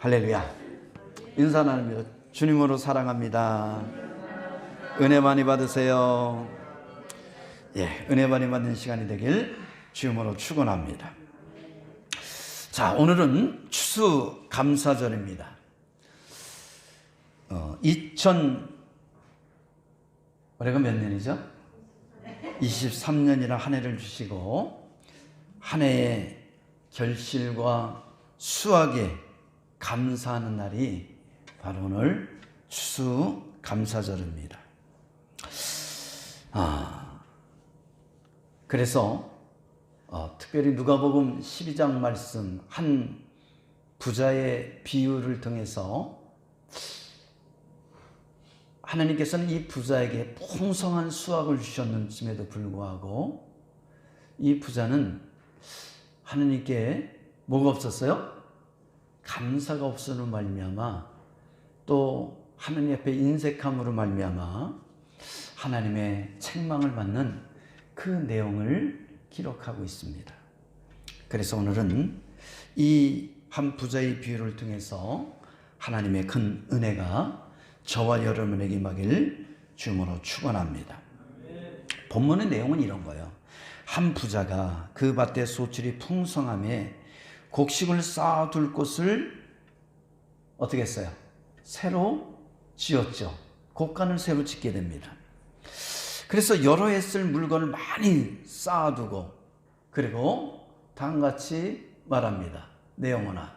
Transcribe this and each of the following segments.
할렐루야. 인사 나눕니다. 주님으로 사랑합니다. 은혜 많이 받으세요. 은혜 많이 받는 시간이 되길 주님으로 축원합니다. 자, 오늘은 추수감사절입니다. 2000 몇 년이죠? 23년이라 한 해를 주시고 한 해의 결실과 수확에 감사하는 날이 바로 오늘 추수감사절입니다. 그래서 특별히 누가복음 12장 말씀 한 부자의 비유를 통해서 하나님께서는 이 부자에게 풍성한 수확을 주셨는데도 불구하고 이 부자는 하나님께 뭐가 없었어요? 감사가 없으므로 말미암아 또 하나님 앞에 인색함으로 말미암아 하나님의 책망을 받는 그 내용을 기록하고 있습니다. 그래서 오늘은 이 한 부자의 비유를 통해서 하나님의 큰 은혜가 저와 여러분에게 임하길 주님으로 축원합니다. 본문의 내용은 이런 거예요. 한 부자가 그 밭에 소출이 풍성함에 곡식을 쌓아둘 곳을 어떻게 했어요? 새로 지었죠. 곡간을 새로 짓게 됩니다. 그래서 여러 해 쓸 물건을 많이 쌓아두고 그리고 다음같이 말합니다. 내 영혼아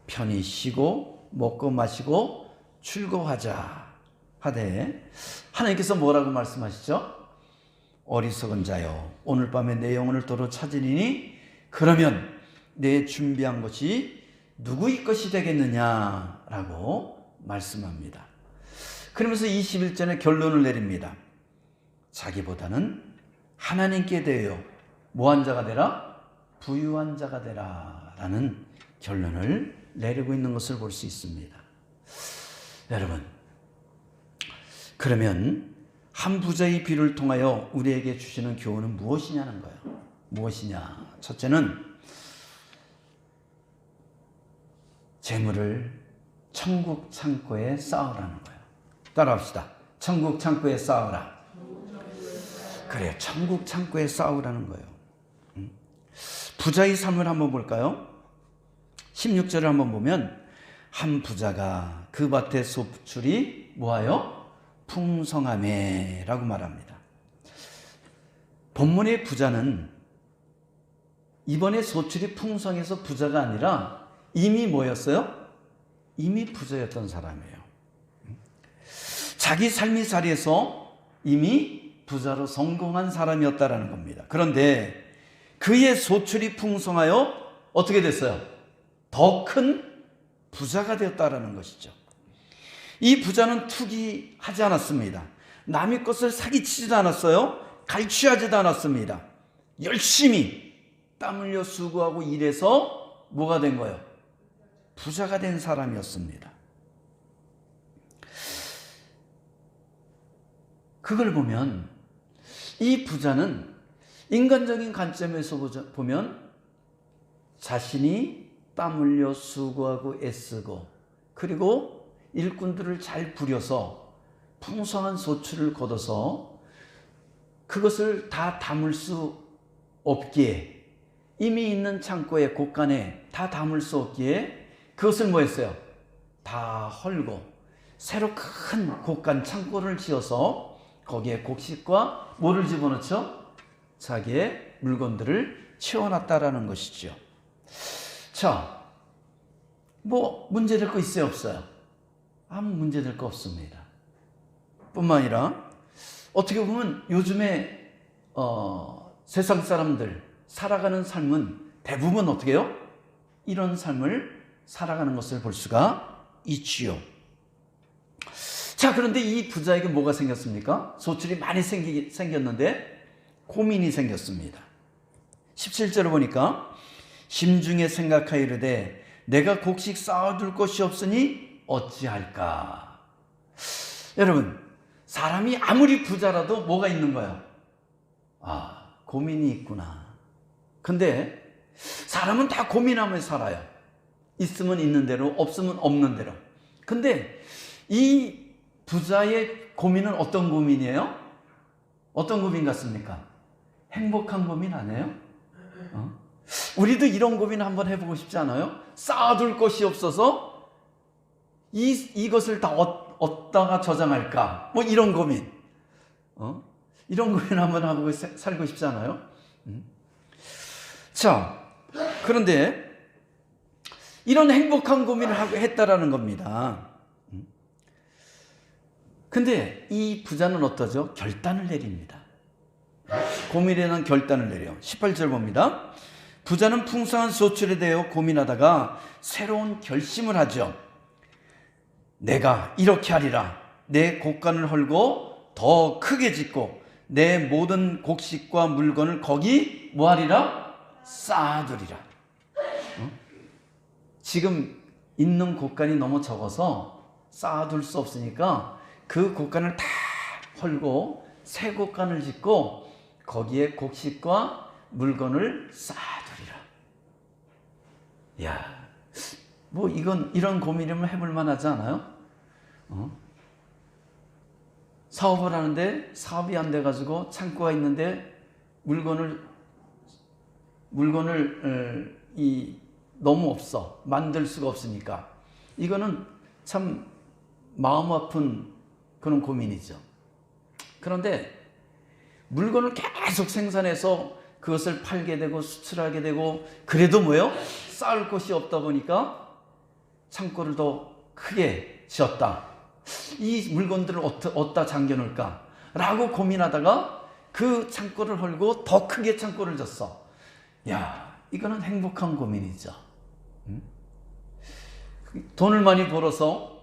편히 쉬고 먹고 마시고 즐거워하자 하되 하나님께서 뭐라고 말씀하시죠? 어리석은 자여 오늘 밤에 내 영혼을 도로 찾으리니 그러면 내 준비한 것이 누구의 것이 되겠느냐라고 말씀합니다. 그러면서 21절에 결론을 내립니다. 자기보다는 하나님께 대하여 뭐한 자가 되라? 부유한 자가 되라 라는 결론을 내리고 있는 것을 볼 수 있습니다. 여러분, 그러면 한 부자의 비유를 통하여 우리에게 주시는 교훈은 무엇이냐는 거예요. 무엇이냐? 첫째는 재물을 천국 창고에 쌓으라는 거예요. 따라합시다. 천국 창고에 쌓으라. 그래요. 천국 창고에 쌓으라는 거예요. 부자의 삶을 한번 볼까요? 16절을 한번 보면 한 부자가 그 밭의 소출이 뭐하여? 풍성하매 라고 말합니다. 본문의 부자는 이번에 소출이 풍성해서 부자가 아니라 이미 뭐였어요? 이미 부자였던 사람이에요. 자기 삶의 자리에서 이미 부자로 성공한 사람이었다라는 겁니다. 그런데 그의 소출이 풍성하여 어떻게 됐어요? 더 큰 부자가 되었다라는 것이죠. 이 부자는 투기하지 않았습니다. 남의 것을 사기치지도 않았어요. 갈취하지도 않았습니다. 열심히 땀 흘려 수고하고 일해서 뭐가 된 거예요? 부자가 된 사람이었습니다. 그걸 보면 이 부자는 인간적인 관점에서 보면 자신이 땀 흘려 수고하고 애쓰고 그리고 일꾼들을 잘 부려서 풍성한 소출을 거둬서 그것을 다 담을 수 없기에 이미 있는 창고에 곡간에 다 담을 수 없기에 그것을 뭐 했어요? 다 헐고 새로 큰 곡간 창고를 지어서 거기에 곡식과 뭐를 집어넣죠? 자기의 물건들을 채워놨다라는 것이죠. 자, 뭐 문제될 거 있어요? 없어요? 아무 문제될 거 없습니다. 뿐만 아니라 어떻게 보면 요즘에 세상 사람들 살아가는 삶은 대부분 어떻게 해요? 이런 삶을 살아가는 것을 볼 수가 있지요. 자, 그런데 이 부자에게 뭐가 생겼습니까? 소출이 많이 생겼는데 고민이 생겼습니다. 17절을 보니까 심중에 생각하여 이르되 내가 곡식 쌓아둘 것이 없으니 어찌할까? 여러분, 사람이 아무리 부자라도 뭐가 있는 거예요? 고민이 있구나. 근데 사람은 다 고민하며 살아요. 있으면 있는 대로, 없으면 없는 대로. 근데 이 부자의 고민은 어떤 고민이에요? 어떤 고민 같습니까? 행복한 고민 아니에요? 우리도 이런 고민 한번 해보고 싶지 않아요? 쌓아둘 것이 없어서 이것을 다 어디다가 저장할까? 뭐 이런 고민. 이런 고민 한번 하고 살고 싶지 않아요? 자, 그런데 이런 행복한 고민을 하고 했다라는 겁니다. 근데 이 부자는 어떠죠? 결단을 내립니다. 고민에 대한 결단을 내려. 18절 봅니다. 부자는 풍성한 소출에 대해 고민하다가 새로운 결심을 하죠. 내가 이렇게 하리라. 내 곡간을 헐고 더 크게 짓고 내 모든 곡식과 물건을 거기 뭐하리라? 쌓아두리라. 지금 있는 곡간이 너무 적어서 쌓아둘 수 없으니까 그 곡간을 다 헐고 새 곡간을 짓고 거기에 곡식과 물건을 쌓아두리라. 야, 뭐 이런 고민이면 해볼 만하지 않아요? 사업을 하는데 사업이 안 돼가지고 창고가 있는데 물건을 너무 없어. 만들 수가 없으니까. 이거는 참 마음 아픈 그런 고민이죠. 그런데 물건을 계속 생산해서 그것을 팔게 되고 수출하게 되고 그래도 뭐요? 쌓을 곳이 없다 보니까 창고를 더 크게 지었다. 이 물건들을 어디다 잠겨놓을까? 라고 고민하다가 그 창고를 헐고 더 크게 창고를 졌어. 야, 이거는 행복한 고민이죠. 돈을 많이 벌어서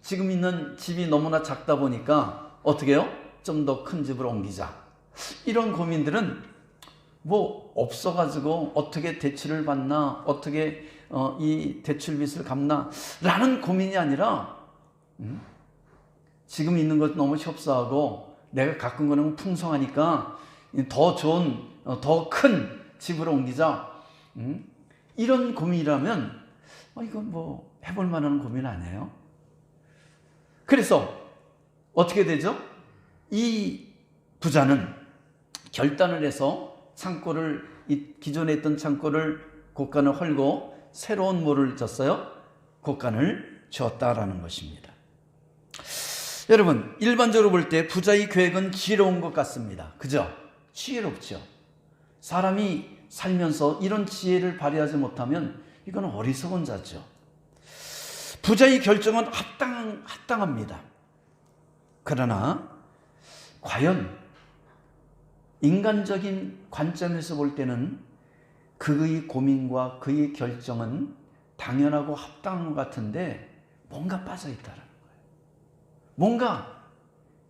지금 있는 집이 너무나 작다 보니까 어떻게 해요? 좀 더 큰 집으로 옮기자. 이런 고민들은 뭐 없어가지고 어떻게 대출을 받나, 어떻게 이 대출빚을 갚나 라는 고민이 아니라 지금 있는 것 너무 협소하고 내가 가꾼 거는 풍성하니까 더 좋은, 더 큰 집으로 옮기자. 이런 고민이라면 이건 뭐 해볼 만한 고민 아니에요? 그래서 어떻게 되죠? 이 부자는 결단을 해서 기존에 있던 창고를 곡간을 헐고 새로운 뭐를 졌어요? 곡간을 지었다라는 것입니다. 여러분, 일반적으로 볼 때 부자의 계획은 지혜로운 것 같습니다. 그죠? 지혜롭죠. 사람이 살면서 이런 지혜를 발휘하지 못하면 이건 어리석은 자죠. 부자의 결정은 합당합니다. 그러나 과연 인간적인 관점에서 볼 때는 그의 고민과 그의 결정은 당연하고 합당한 것 같은데 뭔가 빠져있다는 거예요. 뭔가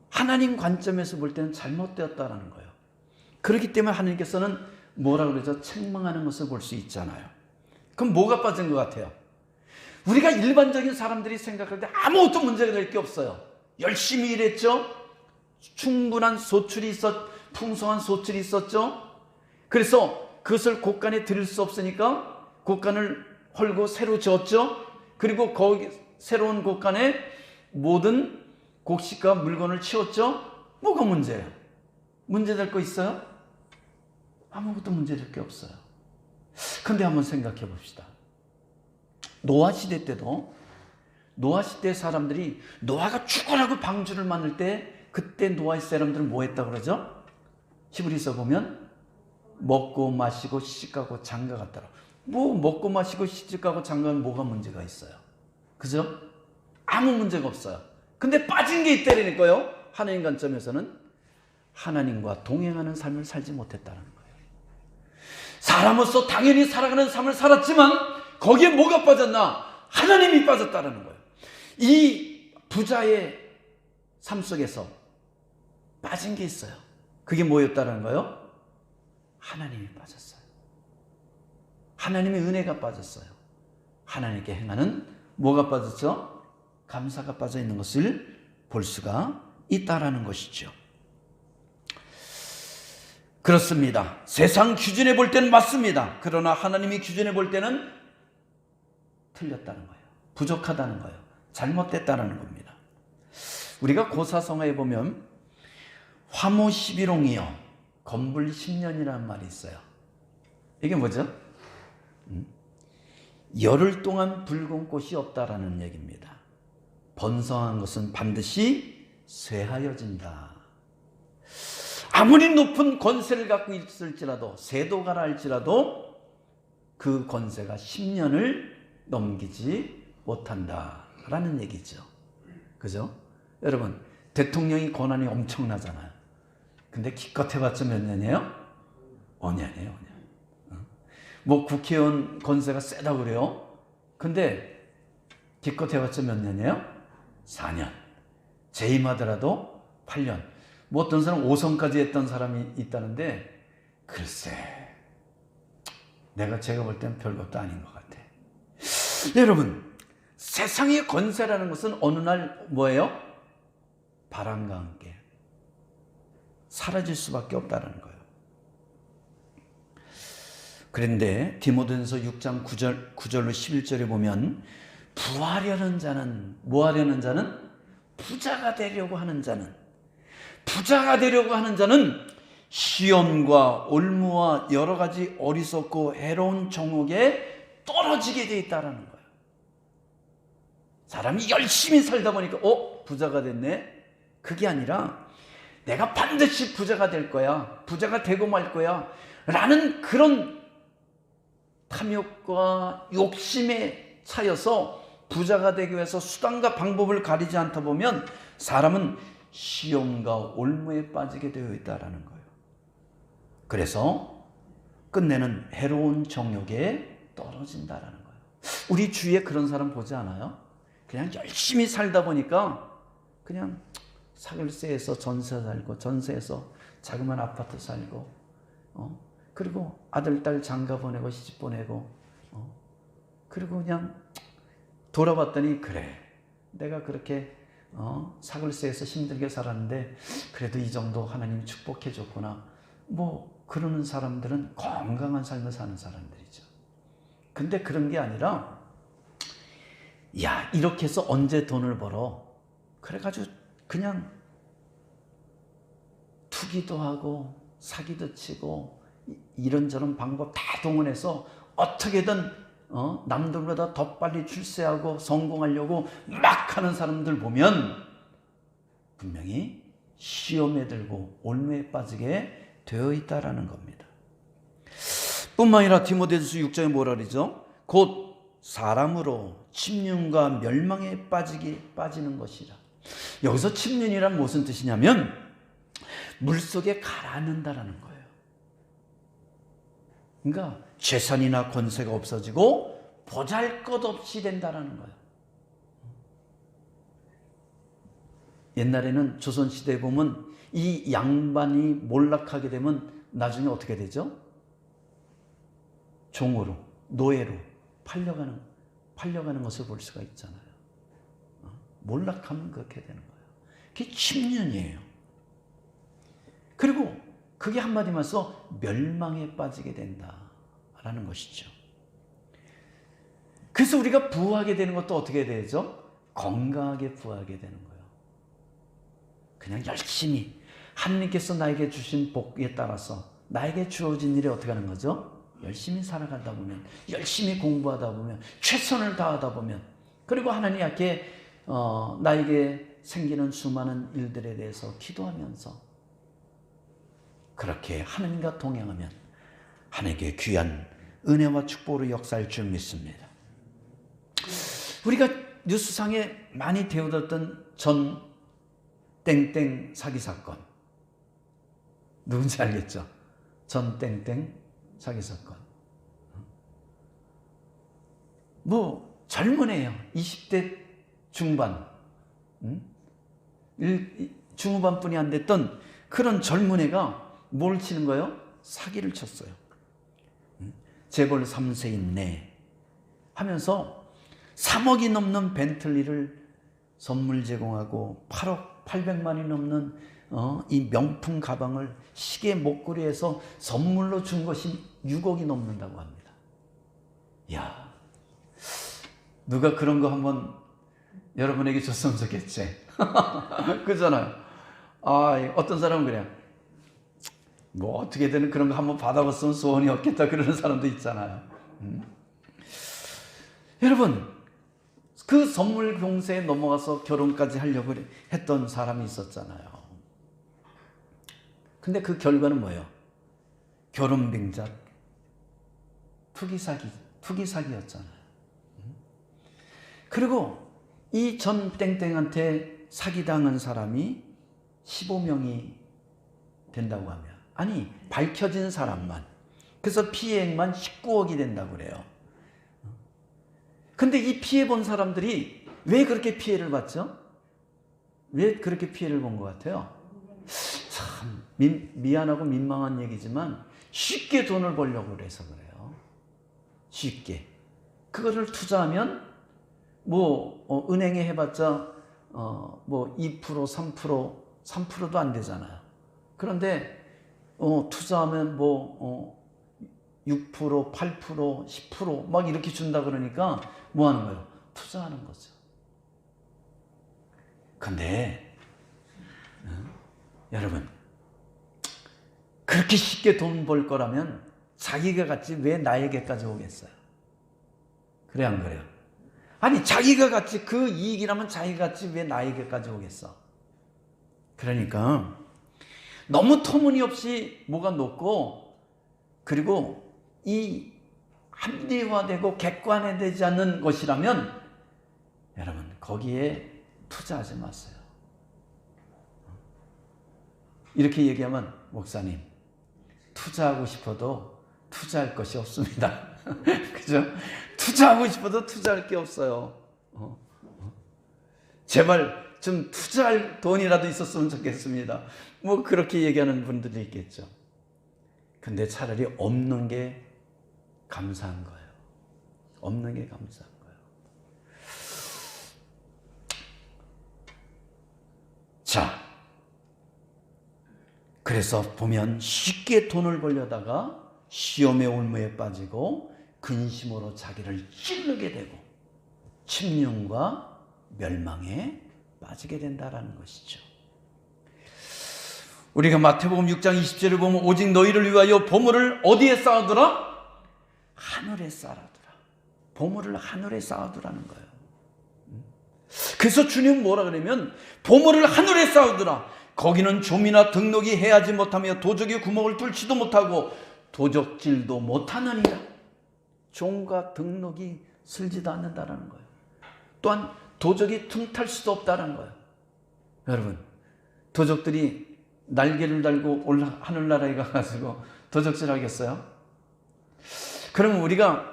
하나님 관점에서 볼 때는 잘못되었다는 거예요. 그렇기 때문에 하나님께서는 뭐라고 그러죠? 책망하는 것을 볼 수 있잖아요. 그럼 뭐가 빠진 것 같아요? 우리가 일반적인 사람들이 생각할 때 아무것도 문제가 될 게 없어요. 열심히 일했죠. 충분한 소출이 풍성한 소출이 있었죠. 그래서 그것을 곡간에 들일 수 없으니까 곡간을 헐고 새로 지었죠. 그리고 거기 새로운 곡간에 모든 곡식과 물건을 치웠죠. 뭐가 문제예요? 문제될 거 있어요? 아무것도 문제될 게 없어요. 근데 한번 생각해 봅시다. 노아 시대 때도 노아 시대 사람들이 노아가 죽으라고 방주를 만들 때 그때 노아의 사람들은 뭐 했다 그러죠? 히브리서 보면 먹고 마시고 시집가고 장가갔더라. 뭐 먹고 마시고 시집가고 장가가면 뭐가 문제가 있어요? 그죠? 아무 문제가 없어요. 근데 빠진 게 있다니까요. 하나님 관점에서는 하나님과 동행하는 삶을 살지 못했다는 거예요. 사람으로서 당연히 살아가는 삶을 살았지만 거기에 뭐가 빠졌나? 하나님이 빠졌다는 거예요. 이 부자의 삶 속에서 빠진 게 있어요. 그게 뭐였다는 거예요? 하나님이 빠졌어요. 하나님의 은혜가 빠졌어요. 하나님께 행하는 뭐가 빠졌죠? 감사가 빠져 있는 것을 볼 수가 있다라는 것이죠. 그렇습니다. 세상 기준에 볼 때는 맞습니다. 그러나 하나님이 기준에 볼 때는 틀렸다는 거예요. 부족하다는 거예요. 잘못됐다는 겁니다. 우리가 고사성어에 보면 화무 11홍이요 건불 10년이라는 말이 있어요. 이게 뭐죠? 열흘 동안 붉은 꽃이 없다라는 얘기입니다. 번성한 것은 반드시 쇠하여진다. 아무리 높은 권세를 갖고 있을지라도 세도가라 할지라도 그 권세가 10년을 넘기지 못한다라는 얘기죠. 그죠? 여러분 대통령이 권한이 엄청나잖아요. 근데 기껏 해봤자 몇 년이에요? 5년이에요. 5년. 뭐 국회의원 권세가 세다고 그래요. 근데 기껏 해봤자 몇 년이에요? 4년. 재임하더라도 8년. 뭐 어떤 사람 5선까지 했던 사람이 있다는데 글쎄 제가 볼 때는 별것도 아닌 것 같아. 여러분 세상의 권세라는 것은 어느 날 뭐예요? 바람과 함께 사라질 수밖에 없다는 거예요. 그런데 디모데전서 6장 9절로 11절에 보면 부하려는 자는 뭐하려는 자는 부자가 되려고 하는 자는 시험과 올무와 여러 가지 어리석고 해로운 정욕에 떨어지게 돼 있다는 거예요. 사람이 열심히 살다 보니까 부자가 됐네. 그게 아니라 내가 반드시 부자가 될 거야. 부자가 되고 말 거야. 라는 그런 탐욕과 욕심에 차여서 부자가 되기 위해서 수단과 방법을 가리지 않다 보면 사람은 시험과 올무에 빠지게 되어 있다는 거예요. 그래서 끝내는 해로운 정욕에 떨어진다는 거예요. 우리 주위에 그런 사람 보지 않아요? 그냥 열심히 살다 보니까 그냥 사글세에서 전세 살고 전세에서 자그마한 아파트 살고 그리고 아들 딸 장가 보내고 시집 보내고 그리고 그냥 돌아봤더니 그래 내가 그렇게 사글세에서 힘들게 살았는데 그래도 이 정도 하나님 축복해 줬구나. 뭐 그러는 사람들은 건강한 삶을 사는 사람들이죠. 근데 그런 게 아니라 야 이렇게 해서 언제 돈을 벌어? 그래가지고 그냥 투기도 하고 사기도 치고 이런저런 방법 다 동원해서 어떻게든 남들보다 더 빨리 출세하고 성공하려고 막 하는 사람들 보면 분명히 시험에 들고 올무에 빠지게 되어 있다라는 겁니다. 뿐만 아니라 디모데전서 6장에 뭐라 그러죠? 곧 사람으로 침륜과 멸망에 빠지는 것이라. 여기서 침륜이란 무슨 뜻이냐면 물속에 가라앉는다라는 거예요. 그러니까 재산이나 권세가 없어지고 보잘것없이 된다라는 거예요. 옛날에는 조선시대에 보면 이 양반이 몰락하게 되면 나중에 어떻게 되죠? 종으로, 노예로 팔려가는 것을 볼 수가 있잖아요. 몰락하면 그렇게 되는 거예요. 그게 침륜이에요. 그리고 그게 한마디만 써 멸망에 빠지게 된다라는 것이죠. 그래서 우리가 부하게 되는 것도 어떻게 되죠? 건강하게 부하게 되는 거예요. 그냥 열심히 하나님께서 나에게 주신 복에 따라서 나에게 주어진 일에 어떻게 하는 거죠? 열심히 살아가다 보면, 열심히 공부하다 보면, 최선을 다하다 보면, 그리고 하나님께 나에게 생기는 수많은 일들에 대해서 기도하면서 그렇게 하나님과 동행하면 하나님께 귀한 은혜와 축복으로 역사할 줄 믿습니다. 우리가 뉴스상에 많이 대우됐던 전 땡땡 사기 사건 누군지 알겠죠? 전 땡땡 사기 사건. 뭐 젊은 애예요. 20대 중반, 중후반뿐이 안 됐던 그런 젊은 애가 뭘 치는 거예요? 사기를 쳤어요. 재벌 3세 있네 하면서 3억이 넘는 벤틀리를 선물 제공하고 8억 800만이 넘는 이 명품 가방을 시계 목걸이에서 선물로 준 것이 6억이 넘는다고 합니다. 야, 누가 그런 거 한번 여러분에게 줬으면 좋겠지. 그잖아요. 어떤 사람은 그래요. 뭐 어떻게든 그런 거 한번 받아봤으면 소원이 없겠다 그러는 사람도 있잖아요. 여러분, 그 선물 공세에 넘어가서 결혼까지 하려고 했던 사람이 있었잖아요. 근데 그 결과는 뭐예요? 결혼빙자, 투기사기였잖아요. 그리고 이 전 땡땡한테 사기당한 사람이 15명이 된다고 하면, 아니 밝혀진 사람만, 그래서 피해액만 19억이 된다고 그래요. 근데 이 피해본 사람들이 왜 그렇게 피해를 봤죠? 왜 그렇게 피해를 본 것 같아요? 참 미안하고 민망한 얘기지만 쉽게 돈을 벌려고 그래서 그래요. 쉽게. 그거를 투자하면 은행에 해봤자 2%, 3%도 안 되잖아요. 그런데 투자하면 6%, 8%, 10% 막 이렇게 준다 그러니까 뭐 하는 거예요? 투자하는 거죠. 근데 여러분, 그렇게 쉽게 돈 벌 거라면 자기가 같이 왜 나에게까지 오겠어요? 그래 안 그래요? 아니 자기가 같이 그 이익이라면 자기가 같이 왜 나에게까지 오겠어? 그러니까 너무 터무니없이 뭐가 높고, 그리고 이 합리화되고 객관화되지 않는 것이라면 여러분 거기에 투자하지 마세요. 이렇게 얘기하면 목사님 투자하고 싶어도 투자할 것이 없습니다. 그죠? 투자하고 싶어도 투자할 게 없어요. 제발 좀 투자할 돈이라도 있었으면 좋겠습니다. 뭐 그렇게 얘기하는 분들도 있겠죠. 근데 차라리 없는 게 감사한 거예요. 없는 게 감사한 거예요. 자, 그래서 보면 쉽게 돈을 벌려다가 시험의 올무에 빠지고 근심으로 자기를 찌르게 되고 침륜과 멸망에 빠지게 된다라는 것이죠. 우리가 마태복음 6장 20절을 보면 오직 너희를 위하여 보물을 어디에 쌓아두라? 하늘에 쌓아두라. 보물을 하늘에 쌓아두라는 거예요. 그래서 주님 뭐라 그러면 보물을 하늘에 쌓아두라. 거기는 좀이나 등록이 해하지 못하며 도적이 구멍을 뚫지도 못하고 도적질도 못하느니라. 종과 등록이 슬지도 않는다라는 거예요. 또한 도적이 틈탈 수도 없다는 거예요. 여러분, 도적들이 날개를 달고 하늘나라에 가가지고 도적질 하겠어요? 그러면 우리가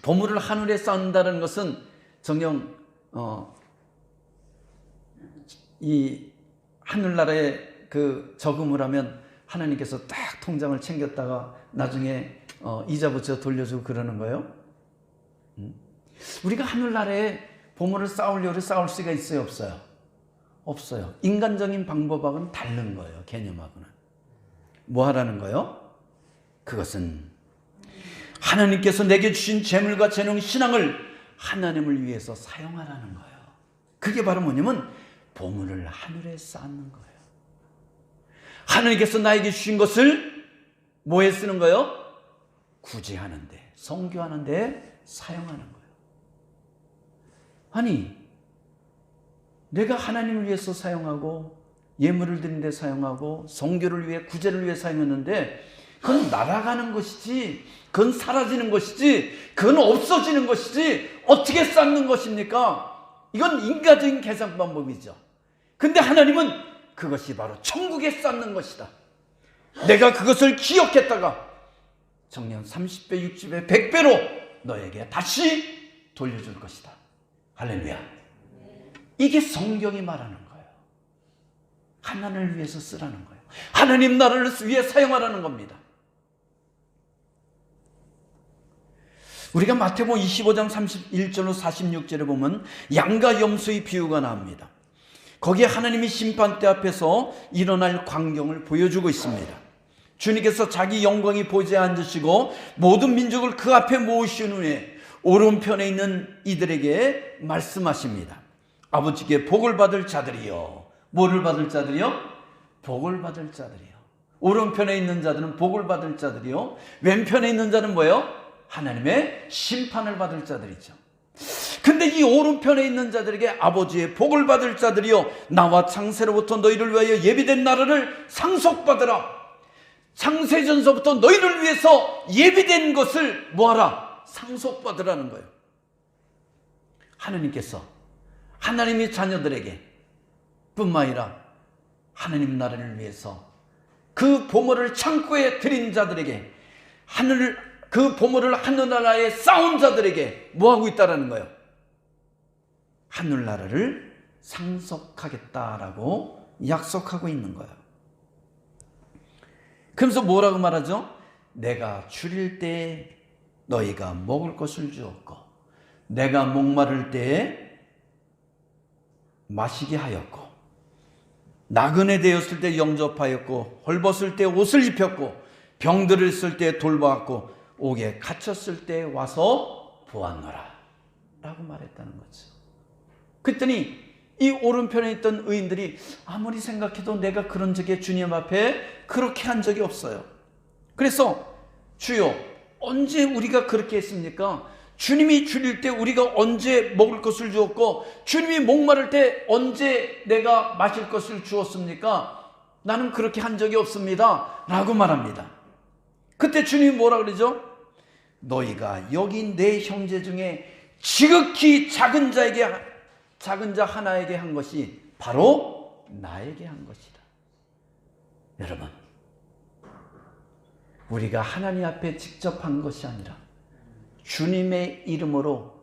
보물을 하늘에 쌓는다는 것은 정녕 이 하늘나라에 그 저금을 하면 하나님께서 딱 통장을 챙겼다가 나중에 이자 붙여 돌려주고 그러는 거예요? 우리가 하늘나라에 보물을 쌓으려고 쌓을 수가 있어요, 없어요? 없어요. 인간적인 방법하고는 다른 거예요, 개념하고는. 뭐 하라는 거예요? 그것은 하나님께서 내게 주신 재물과 재능, 신앙을 하나님을 위해서 사용하라는 거예요. 그게 바로 뭐냐면 보물을 하늘에 쌓는 거예요. 하나님께서 나에게 주신 것을 뭐에 쓰는 거예요? 구제하는데, 선교하는데 사용하는 거예요. 아니, 내가 하나님을 위해서 사용하고 예물을 드리는 데 사용하고 선교를 위해, 구제를 위해 사용했는데 그건 날아가는 것이지, 그건 사라지는 것이지, 그건 없어지는 것이지 어떻게 쌓는 것입니까? 이건 인간적인 계산 방법이죠. 근데 하나님은 그것이 바로 천국에 쌓는 것이다. 내가 그것을 기억했다가 정녕 30배, 60배, 100배로 너에게 다시 돌려줄 것이다. 할렐루야. 이게 성경이 말하는 거예요. 하나님을 위해서 쓰라는 거예요. 하나님 나라를 위해 사용하라는 겁니다. 우리가 마태복음 25장 31절로 46절에 보면 양과 염소의 비유가 나옵니다. 거기에 하나님이 심판대 앞에서 일어날 광경을 보여주고 있습니다. 주님께서 자기 영광이 보좌에 앉으시고 모든 민족을 그 앞에 모으신 후에 오른편에 있는 이들에게 말씀하십니다. 아버지께 복을 받을 자들이요. 뭐를 받을 자들이요? 복을 받을 자들이요. 오른편에 있는 자들은 복을 받을 자들이요. 왼편에 있는 자는 뭐예요? 하나님의 심판을 받을 자들이죠. 근데 이 오른편에 있는 자들에게 아버지의 복을 받을 자들이요, 나와 창세로부터 너희를 위하여 예비된 나라를 상속받으라. 창세전서부터 너희를 위해서 예비된 것을 뭐하라? 상속받으라는 거예요. 하나님께서 하나님의 자녀들에게 뿐만 아니라 하나님 나라를 위해서 그 보물을 창고에 들인 자들에게, 그 보물을 하늘나라에 쌓은 자들에게 뭐하고 있다라는 거예요? 하늘나라를 상속하겠다라고 약속하고 있는 거예요. 그러면서 뭐라고 말하죠? 내가 줄일 때에 너희가 먹을 것을 주었고, 내가 목마를 때에 마시게 하였고, 나그네 되었을 때 영접하였고, 헐벗을 때 옷을 입혔고, 병들었을 때 돌보았고, 옥에 갇혔을 때 와서 보았노라 라고 말했다는 거죠. 그랬더니 이 오른편에 있던 의인들이 아무리 생각해도 내가 그런 적에 주님 앞에 그렇게 한 적이 없어요. 그래서 주여, 언제 우리가 그렇게 했습니까? 주님이 줄일 때 우리가 언제 먹을 것을 주었고, 주님이 목마를 때 언제 내가 마실 것을 주었습니까? 나는 그렇게 한 적이 없습니다 라고 말합니다. 그때 주님이 뭐라 그러죠? 너희가 여기 내 형제 중에 지극히 작은 자 하나에게 한 것이 바로 나에게 한 것이다. 여러분, 우리가 하나님 앞에 직접 한 것이 아니라 주님의 이름으로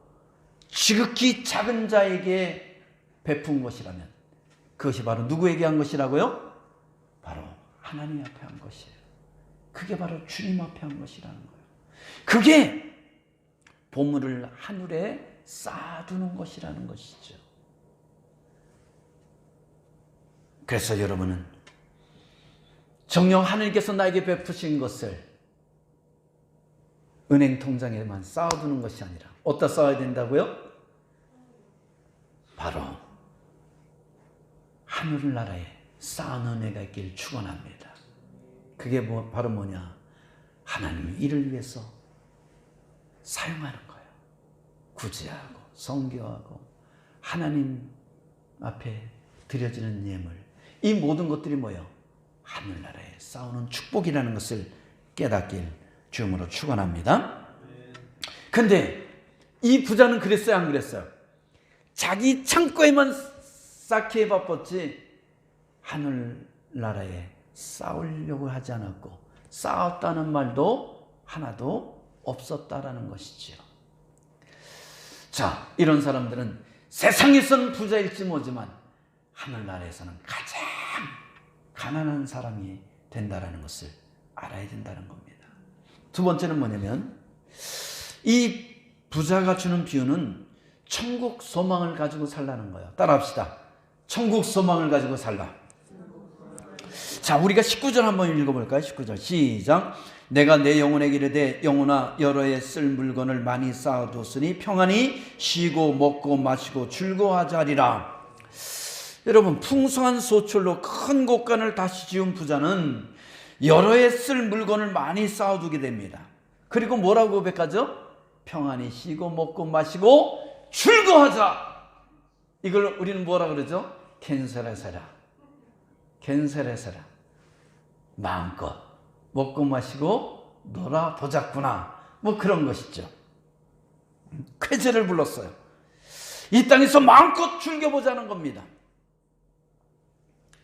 지극히 작은 자에게 베푼 것이라면 그것이 바로 누구에게 한 것이라고요? 바로 하나님 앞에 한 것이에요. 그게 바로 주님 앞에 한 것이라는 거예요. 그게 보물을 하늘에 쌓아두는 것이라는 것이죠. 그래서 여러분은 정녕 하나님께서 나에게 베푸신 것을 은행 통장에만 쌓아두는 것이 아니라 어디다 쌓아야 된다고요? 바로 하늘나라에 쌓은 은혜가 있길 축원합니다. 그게 바로 뭐냐? 하나님의 일을 위해서 사용하는 거예요. 구제하고 성교하고 하나님 앞에 드려지는 예물, 이 모든 것들이 뭐예요? 하늘나라에 쌓아놓은 축복이라는 것을 깨닫길 주님으로 축원합니다. 근데 이 부자는 그랬어요, 안 그랬어요? 자기 창고에만 쌓기에 바빴지 하늘나라에 쌓으려고 하지 않았고, 쌓았다는 말도 하나도 없었다라는 것이지요. 자, 이런 사람들은 세상에서는 부자일지 모르지만 하늘나라에서는 가장 가난한 사람이 된다라는 것을 알아야 된다는 겁니다. 두 번째는 뭐냐면, 이 부자가 주는 비유는 천국 소망을 가지고 살라는 거예요. 따라합시다. 천국 소망을 가지고 살라. 자, 우리가 19절 한번 읽어볼까요? 19절 시작. 내가 내 영혼에게 이르되 영혼아, 여러 해 쓸 물건을 많이 쌓아두었으니 평안히 쉬고 먹고 마시고 즐거워하자 하리라. 여러분, 풍성한 소출로 큰 곳간을 다시 지은 부자는 여러 해 쓸 물건을 많이 쌓아두게 됩니다. 그리고 뭐라고 고백하죠? 평안히 쉬고 먹고 마시고 즐거워하자. 이걸 우리는 뭐라 그러죠? 캔세레세라. 캔세레세라. 마음껏 먹고 마시고 놀아보자꾸나, 뭐 그런 것이죠. 쾌제를 불렀어요. 이 땅에서 마음껏 즐겨보자는 겁니다.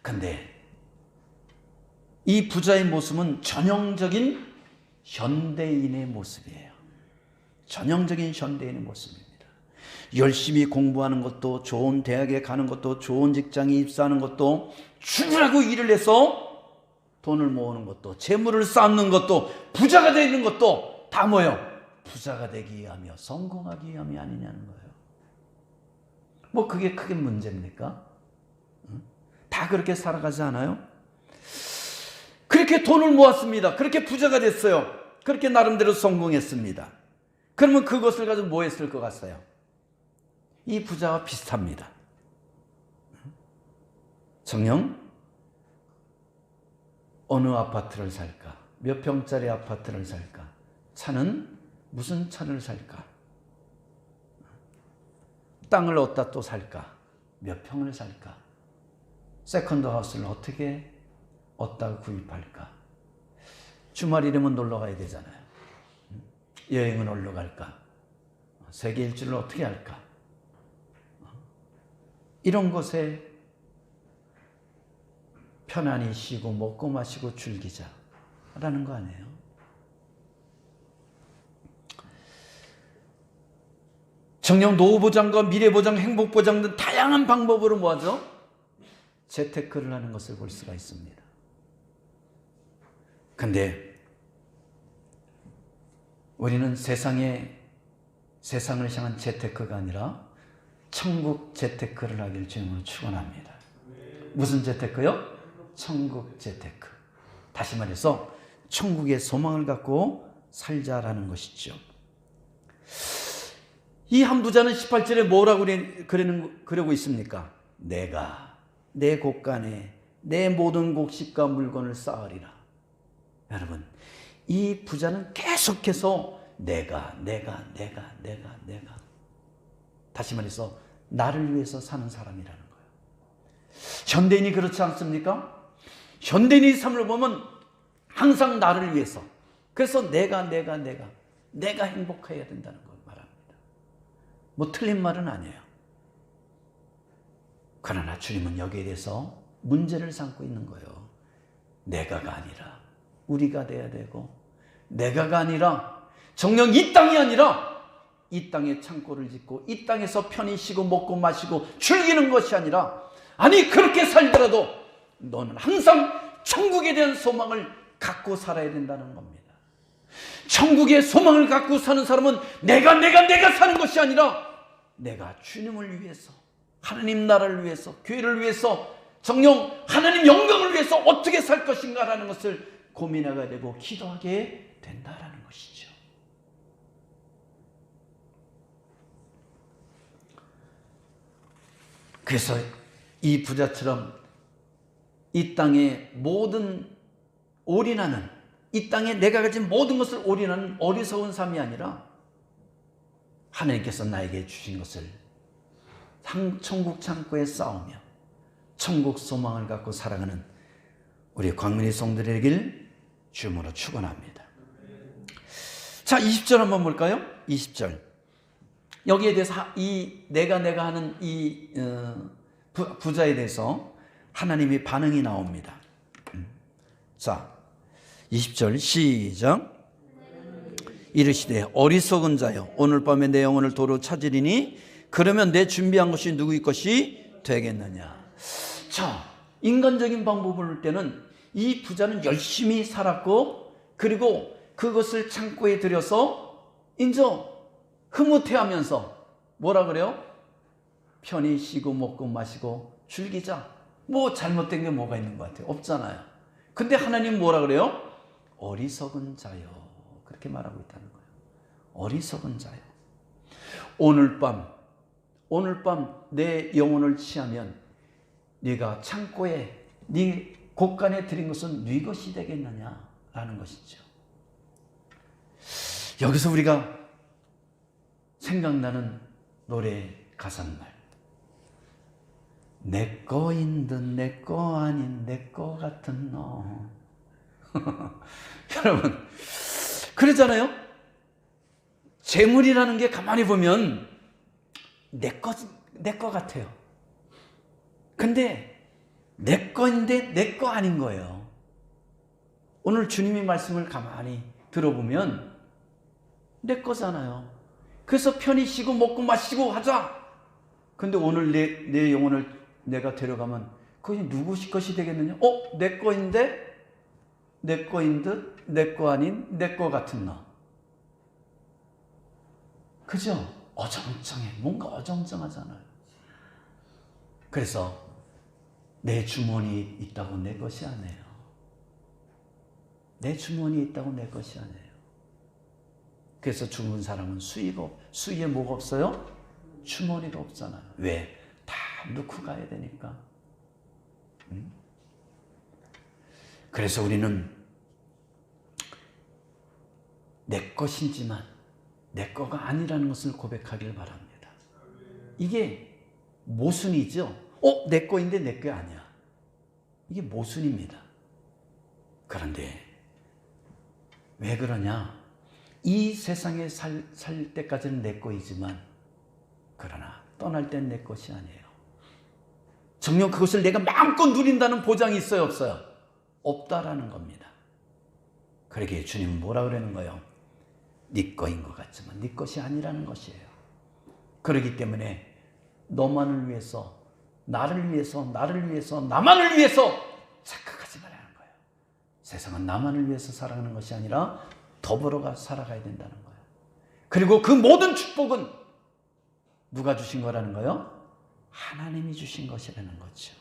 근데 이 부자의 모습은 전형적인 현대인의 모습이에요. 전형적인 현대인의 모습입니다. 열심히 공부하는 것도, 좋은 대학에 가는 것도, 좋은 직장에 입사하는 것도, 죽으라고 일을 해서 돈을 모으는 것도, 재물을 쌓는 것도, 부자가 되는 것도 다 뭐예요? 부자가 되기 위하며 성공하기 위함이 아니냐는 거예요. 뭐 그게 크게 문제입니까? 다 그렇게 살아가지 않아요? 그렇게 돈을 모았습니다. 그렇게 부자가 됐어요. 그렇게 나름대로 성공했습니다. 그러면 그것을 가지고 뭐 했을 것 같아요? 이 부자와 비슷합니다. 정녕 어느 아파트를 살까? 몇 평짜리 아파트를 살까? 차는 무슨 차를 살까? 땅을 어디다 또 살까? 몇 평을 살까? 세컨드 하우스를 어떻게 어디다 구입할까? 주말이라면 놀러 가야 되잖아요. 여행은 어디로 갈까? 세계 일주를 어떻게 할까? 이런 것에 편안히 쉬고 먹고 마시고 즐기자라는 거 아니에요? 정녕 노후보장과 미래보장, 행복보장 등 다양한 방법으로 뭐하죠? 재테크를 하는 것을 볼 수가 있습니다. 근데 우리는 세상을 향한 재테크가 아니라 천국 재테크를 하길 주님으로 축원합니다. 무슨 재테크요? 천국 재테크. 다시 말해서 천국의 소망을 갖고 살자라는 것이죠. 이 한 부자는 18절에 뭐라고 그러고 있습니까? 내가 내 곳간에 내 모든 곡식과 물건을 쌓으리라. 여러분, 이 부자는 계속해서 내가 다시 말해서 나를 위해서 사는 사람이라는 거예요. 현대인이 그렇지 않습니까? 현대인의 삶을 보면 항상 나를 위해서, 그래서 내가 행복해야 된다는 걸 말합니다. 뭐 틀린 말은 아니에요. 그러나 주님은 여기에 대해서 문제를 삼고 있는 거예요. 내가가 아니라 우리가 돼야 되고, 내가가 아니라 정녕 이 땅이 아니라 이 땅에 창고를 짓고 이 땅에서 편히 쉬고 먹고 마시고 즐기는 것이 아니라, 아니 그렇게 살더라도 너는 항상 천국에 대한 소망을 갖고 살아야 된다는 겁니다. 천국의 소망을 갖고 사는 사람은 내가 사는 것이 아니라 내가 주님을 위해서, 하나님 나라를 위해서, 교회를 위해서, 정녕 하나님 영광을 위해서 어떻게 살 것인가라는 것을 고민하게 되고 기도하게 된다라는 것이죠. 그래서 이 부자처럼 이 땅에 모든 올인하는, 이 땅에 내가 가진 모든 것을 올인하는 어리석은 삶이 아니라 하나님께서 나에게 주신 것을 천국 창고에 쌓으며 천국 소망을 갖고 살아가는 우리 광민의 성도들이 되길 주님으로 축원합니다. 자, 20절 한번 볼까요? 20절. 여기에 대해서 이 내가 하는 이 부자에 대해서 하나님의 반응이 나옵니다. 자, 20절 시작. 이르시되 어리석은 자여, 오늘 밤에 내 영혼을 도로 찾으리니 그러면 내 준비한 것이 누구의 것이 되겠느냐. 자, 인간적인 방법을 볼 때는 이 부자는 열심히 살았고, 그리고 그것을 창고에 들여서 이제 흐뭇해하면서 뭐라 그래요? 편히 쉬고 먹고 마시고 즐기자. 뭐 잘못된 게 뭐가 있는 것 같아요? 없잖아요. 근데 하나님 뭐라 그래요? 어리석은 자요, 그렇게 말하고 있다는 거예요. 어리석은 자요. 오늘 밤 내 영혼을 취하면 네가 창고에 네 곳간에 들인 것은 네 것이 되겠느냐라는 것이죠. 여기서 우리가 생각나는 노래 가사말, 내 거인 듯 내 거 아닌 내 거 같은 너. 여러분 그러잖아요. 재물이라는 게 가만히 보면 내 거 같아요. 근데 내 거인데 내 거 아닌 거예요. 오늘 주님의 말씀을 가만히 들어보면 내 거잖아요. 그래서 편히 쉬고 먹고 마시고 하자. 근데 오늘 내 영혼을 내가 데려가면 그게 누구 것이 되겠느냐? 내 거인데 내 거인 듯 내 거 아닌 내 거 같은 너. 그죠? 어정쩡해. 뭔가 어정쩡하잖아요. 그래서 내 주머니에 있다고 내 것이 아니에요. 내 주머니에 있다고 내 것이 아니에요. 그래서 죽은 사람은 수위에 뭐가 없어요? 주머니가 없잖아요. 왜? 다 넣고 가야 되니까. 그래서 우리는 내 것이지만 내 거가 아니라는 것을 고백하길 바랍니다. 이게 모순이죠. 내 거인데 내 거 아니야. 이게 모순입니다. 그런데 왜 그러냐? 이 세상에 살 때까지는 내 거이지만 그러나 떠날 땐 내 것이 아니에요. 정녕 그것을 내가 마음껏 누린다는 보장이 있어요, 없어요? 없다라는 겁니다. 그러기에 주님은 뭐라 그러는 거예요? 네 거인 것 같지만 네 것이 아니라는 것이에요. 그렇기 때문에 너만을 위해서, 나를 위해서, 나만을 위해서 착각하지 말라는 거예요. 세상은 나만을 위해서 살아가는 것이 아니라 더불어 살아가야 된다는 거예요. 그리고 그 모든 축복은 누가 주신 거라는 거예요? 하나님이 주신 것이라는 거죠.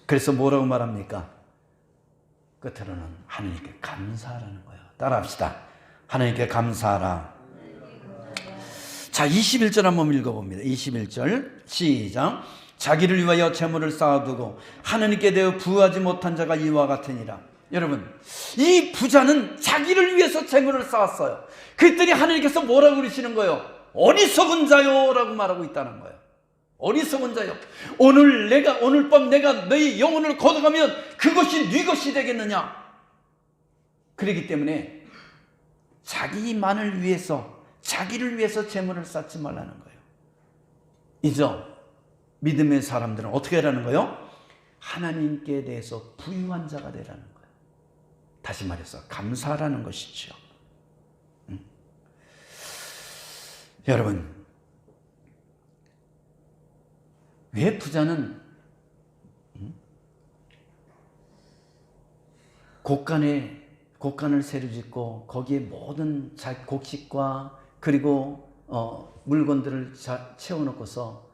그래서 뭐라고 말합니까? 끝으로는 하나님께 감사하라는 거예요. 따라합시다. 하나님께 감사하라. 자, 21절 한번 읽어봅니다. 21절 시작. 자기를 위하여 재물을 쌓아두고 하나님께 대하여 부하지 못한 자가 이와 같으니라. 여러분, 이 부자는 자기를 위해서 재물을 쌓았어요. 그랬더니 하나님께서 뭐라고 그러시는 거예요? 어리석은 자요 라고 말하고 있다는 거예요. 어리석은 자요. 오늘 밤 내가 너희 영혼을 걷어가면 그것이 네 것이 되겠느냐? 그렇기 때문에 자기를 위해서 재물을 쌓지 말라는 거예요. 이제 믿음의 사람들은 어떻게 하라는 거예요? 하나님께 대해서 부유한 자가 되라는 거예요. 다시 말해서 감사하라는 것이죠. 여러분, 왜 부자는 곡간을 새로 짓고 거기에 모든 곡식과 그리고 물건들을 채워놓고서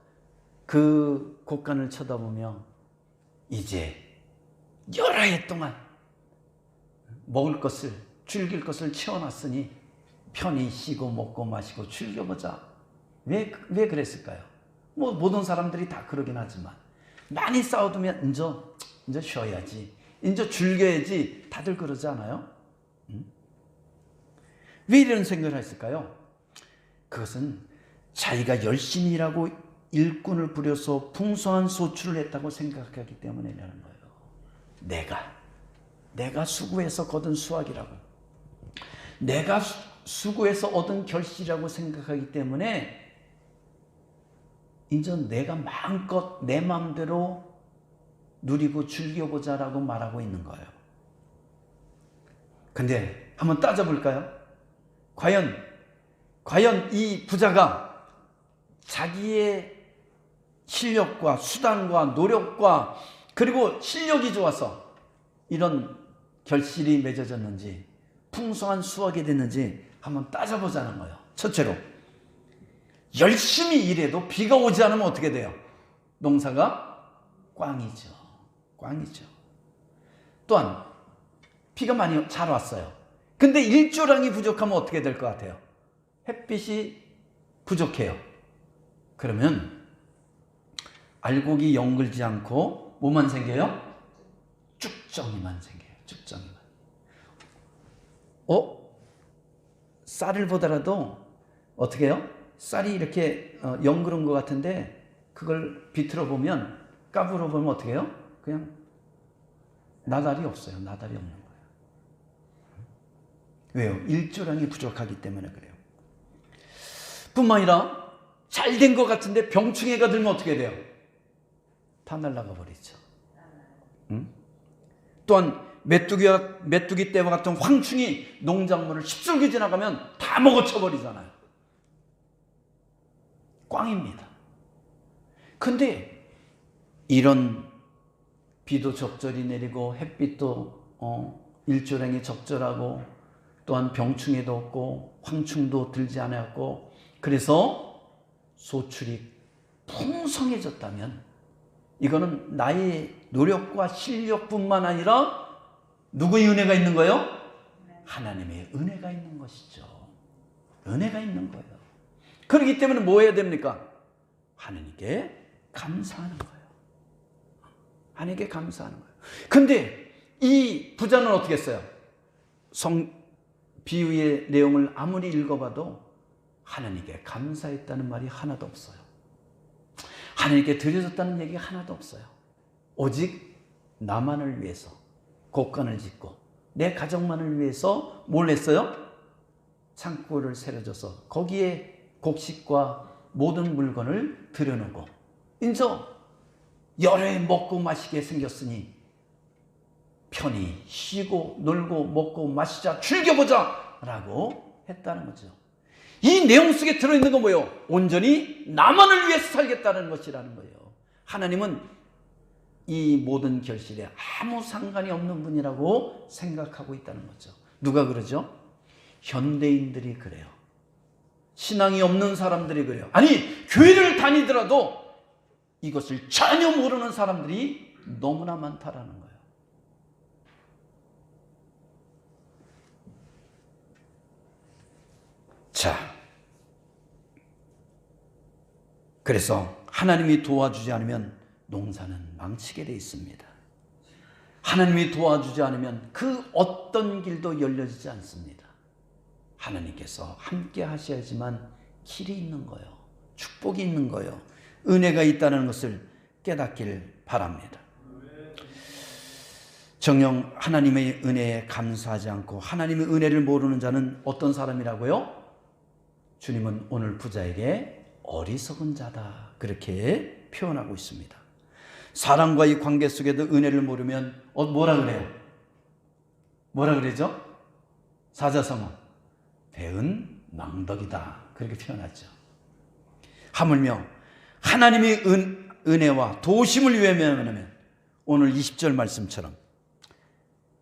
그 곡간을 쳐다보며 이제 여러 해 동안 먹을 것을, 즐길 것을 채워놨으니 편히 쉬고 먹고 마시고 즐겨보자. 왜 그랬을까요? 뭐 모든 사람들이 다 그러긴 하지만 많이 쌓아두면 이제 쉬어야지, 이제 즐겨야지, 다들 그러지 않아요? 왜 이런 생각을 했을까요? 그것은 자기가 열심히 일하고 일꾼을 부려서 풍성한 소출을 했다고 생각하기 때문이라는 거예요. 내가 수고해서 거둔 수확이라고, 내가 수고해서 얻은 결실이라고 생각하기 때문에 이제 내가 마음껏 내 마음대로 누리고 즐겨보자라고 말하고 있는 거예요. 근데 한번 따져볼까요? 과연 이 부자가 자기의 실력과 수단과 노력과 그리고 실력이 좋아서 이런 결실이 맺어졌는지 풍성한 수확이 됐는지 한번 따져보자는 거예요. 첫째로, 열심히 일해도 비가 오지 않으면 어떻게 돼요? 농사가 꽝이죠. 또한 비가 많이 잘 왔어요. 근데 일조량이 부족하면 어떻게 될 것 같아요? 햇빛이 부족해요. 그러면 알곡이 연글지 않고 뭐만 생겨요? 쭉정이만 생겨요. 쭉정이만. 쌀을 보더라도 어떻게 해요? 쌀이 이렇게 연그른 것 같은데 그걸 비틀어 보면, 까불어 보면 어떻게 해요? 그냥 나달이 없어요. 나달이 없는 거예요. 왜요? 일조량이 부족하기 때문에 그래요. 뿐만 아니라 잘 된 것 같은데 병충해가 들면 어떻게 돼요? 다 날아가 버리죠. 또한 메뚜기 떼와 같은 황충이 농작물을 휩쓸고 지나가면 다 먹어쳐 버리잖아요. 꽝입니다. 근데 이런 비도 적절히 내리고 햇빛도 일조량이 적절하고 또한 병충해도 없고 황충도 들지 않았고 그래서 소출이 풍성해졌다면 이거는 나의 노력과 실력뿐만 아니라 누구의 은혜가 있는 거예요? 하나님의 은혜가 있는 것이죠. 은혜가 있는 거예요. 그렇기 때문에 뭐 해야 됩니까? 하나님께 감사하는 거예요. 하나님께 감사하는 거예요. 근데 이 부자는 어떻게 했어요? 비유의 내용을 아무리 읽어봐도 하나님께 감사했다는 말이 하나도 없어요. 하나님께 드려졌다는 얘기가 하나도 없어요. 오직 나만을 위해서 곡간을 짓고 내 가족만을 위해서 뭘 했어요? 창고를 세워줘서 거기에 곡식과 모든 물건을 들여놓고 이제 여러 해 먹고 마시게 생겼으니 편히 쉬고 놀고 먹고 마시자 즐겨보자 라고 했다는 거죠. 이 내용 속에 들어있는 건 뭐예요? 온전히 나만을 위해서 살겠다는 것이라는 거예요. 하나님은 이 모든 결실에 아무 상관이 없는 분이라고 생각하고 있다는 거죠. 누가 그러죠? 현대인들이 그래요. 신앙이 없는 사람들이 그래요. 아니, 교회를 다니더라도 이것을 전혀 모르는 사람들이 너무나 많다라는 거예요. 자, 그래서 하나님이 도와주지 않으면 농사는 망치게 돼 있습니다. 하나님이 도와주지 않으면 그 어떤 길도 열려지지 않습니다. 하나님께서 함께 하셔야지만 길이 있는 거예요. 축복이 있는 거예요. 은혜가 있다는 것을 깨닫길 바랍니다. 정녕 하나님의 은혜에 감사하지 않고 하나님의 은혜를 모르는 자는 어떤 사람이라고요? 주님은 오늘 부자에게 어리석은 자다 그렇게 표현하고 있습니다. 사람과의 관계 속에도 은혜를 모르면 뭐라 그래요? 뭐라 그러죠? 사자성어 배은 망덕이다 그렇게 표현하죠. 하물며 하나님의 은혜와 도심을 외면하면 오늘 20절 말씀처럼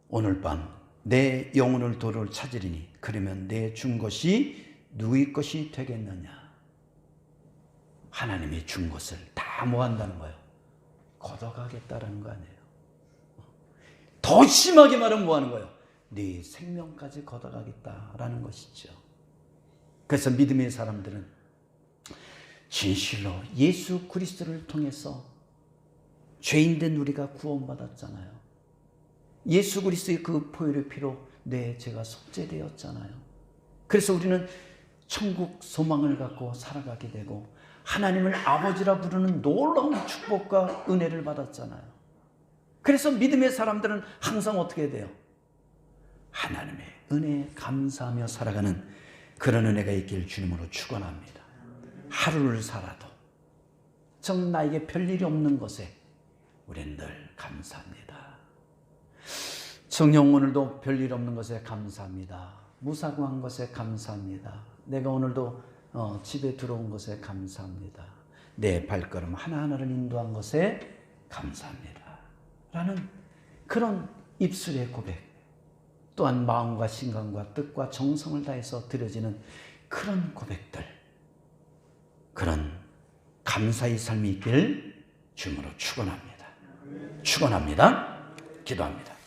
오늘 밤 내 영혼을 도를 찾으리니 그러면 내 준 것이 누구의 것이 되겠느냐. 하나님이 준 것을 다 뭐 한다는 거예요? 걷어가겠다라는 거 아니에요. 더 심하게 말하면 뭐 하는 거예요? 네 생명까지 걷어가겠다라는 것이죠. 그래서 믿음의 사람들은 진실로 예수 그리스도를 통해서 죄인된 우리가 구원받았잖아요. 예수 그리스도의 그 보혈의 피로 내 죄가 속죄되었잖아요. 그래서 우리는 천국 소망을 갖고 살아가게 되고 하나님을 아버지라 부르는 놀라운 축복과 은혜를 받았잖아요. 그래서 믿음의 사람들은 항상 어떻게 해야 돼요? 하나님의 은혜에 감사하며 살아가는 그런 은혜가 있길 주님으로 축원합니다. 하루를 살아도 정 나에게 별일이 없는 것에 우리는 늘 감사합니다. 성령 오늘도 별일 없는 것에 감사합니다. 무사고한 것에 감사합니다. 내가 오늘도 집에 들어온 것에 감사합니다. 내 발걸음 하나하나를 인도한 것에 감사합니다. 라는 그런 입술의 고백, 또한 마음과 신강과 뜻과 정성을 다해서 드려지는 그런 고백들, 그런 감사의 삶이 있길 주님으로 축원합니다. 축원합니다. 기도합니다.